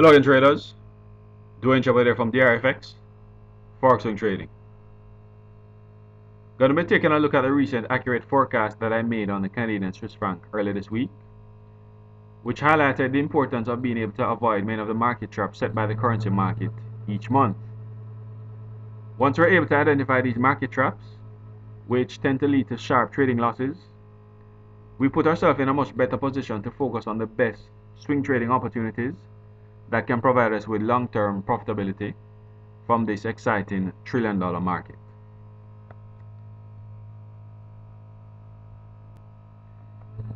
Hello again traders, Dwayne Chapa there from DRFX, Forex Swing Trading. Going to be taking a look at the recent accurate forecast that I made on the Canadian Swiss franc earlier this week, which highlighted the importance of being able to avoid many of the market traps set by the currency market each month. Once we're able to identify these market traps, which tend to lead to sharp trading losses, we put ourselves in a much better position to focus on the best swing trading opportunities that can provide us with long-term profitability from this exciting trillion-dollar market.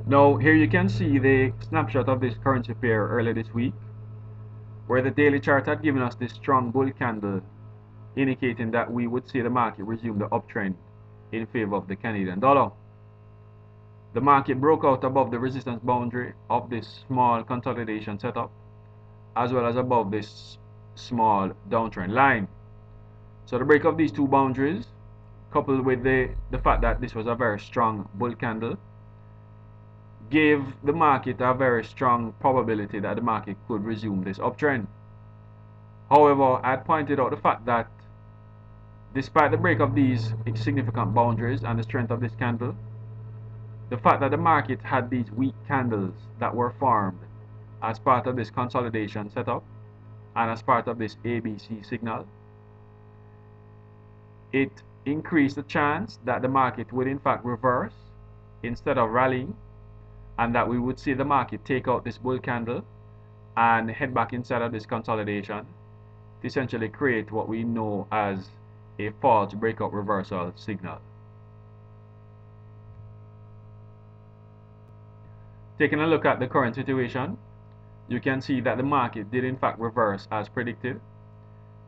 Now, here you can see the snapshot of this currency pair earlier this week, where the daily chart had given us this strong bull candle, indicating that we would see the market resume the uptrend in favor of the Canadian dollar. The market broke out above the resistance boundary of this small consolidation setup, as well as above this small downtrend line. So the break of these two boundaries, coupled with the fact that this was a very strong bull candle, gave the market a very strong probability that the market could resume this uptrend. However, I pointed out the fact that despite the break of these significant boundaries and the strength of this candle, the fact that the market had these weak candles that were formed as part of this consolidation setup and as part of this ABC signal, it increased the chance that the market would in fact reverse instead of rallying, and that we would see the market take out this bull candle and head back inside of this consolidation to essentially create what we know as a false breakout reversal signal. Taking a look at the current situation, you can see that the market did in fact reverse as predicted,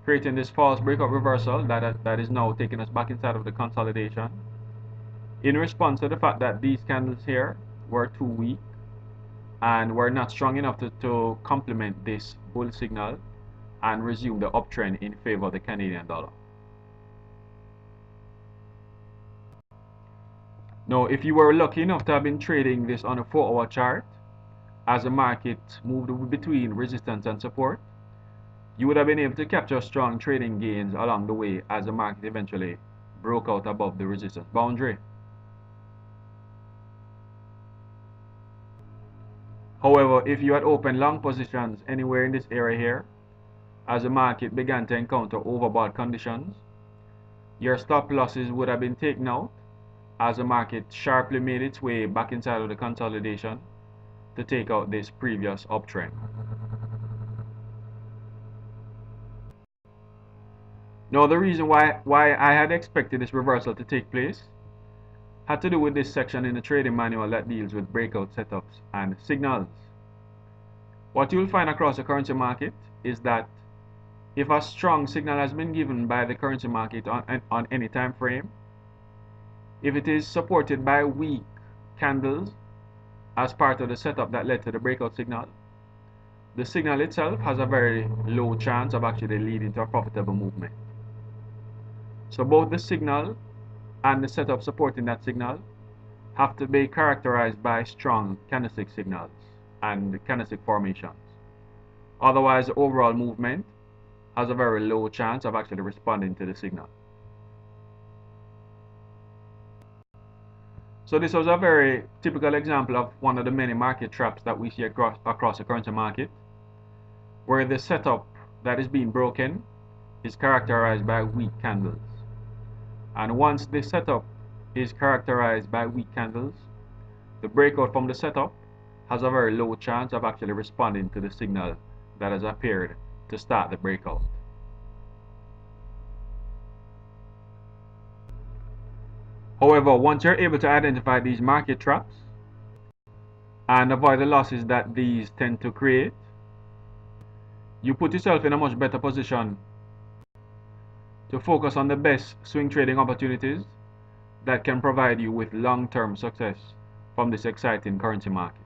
creating this false breakout reversal that is now taking us back inside of the consolidation, in response to the fact that these candles here were too weak and were not strong enough to complement this bull signal and resume the uptrend in favor of the Canadian dollar. Now, if you were lucky enough to have been trading this on a 4-hour chart, as the market moved between resistance and support, you would have been able to capture strong trading gains along the way as the market eventually broke out above the resistance boundary. However, if you had opened long positions anywhere in this area here, as the market began to encounter overbought conditions, your stop losses would have been taken out as the market sharply made its way back inside of the consolidation to take out this previous uptrend. Now, the reason why I had expected this reversal to take place had to do with this section in the trading manual that deals with breakout setups and signals. What you'll find across the currency market is that if a strong signal has been given by the currency market on any time frame, if it is supported by weak candles as part of the setup that led to the breakout signal, the signal itself has a very low chance of actually leading to a profitable movement. So both the signal and the setup supporting that signal have to be characterized by strong candlestick signals and candlestick formations. Otherwise, the overall movement has a very low chance of actually responding to the signal. So this was a very typical example of one of the many market traps that we see across the currency market, where the setup that is being broken is characterized by weak candles. And once the setup is characterized by weak candles, the breakout from the setup has a very low chance of actually responding to the signal that has appeared to start the breakout. However, once you're able to identify these market traps and avoid the losses that these tend to create, you put yourself in a much better position to focus on the best swing trading opportunities that can provide you with long-term success from this exciting currency market.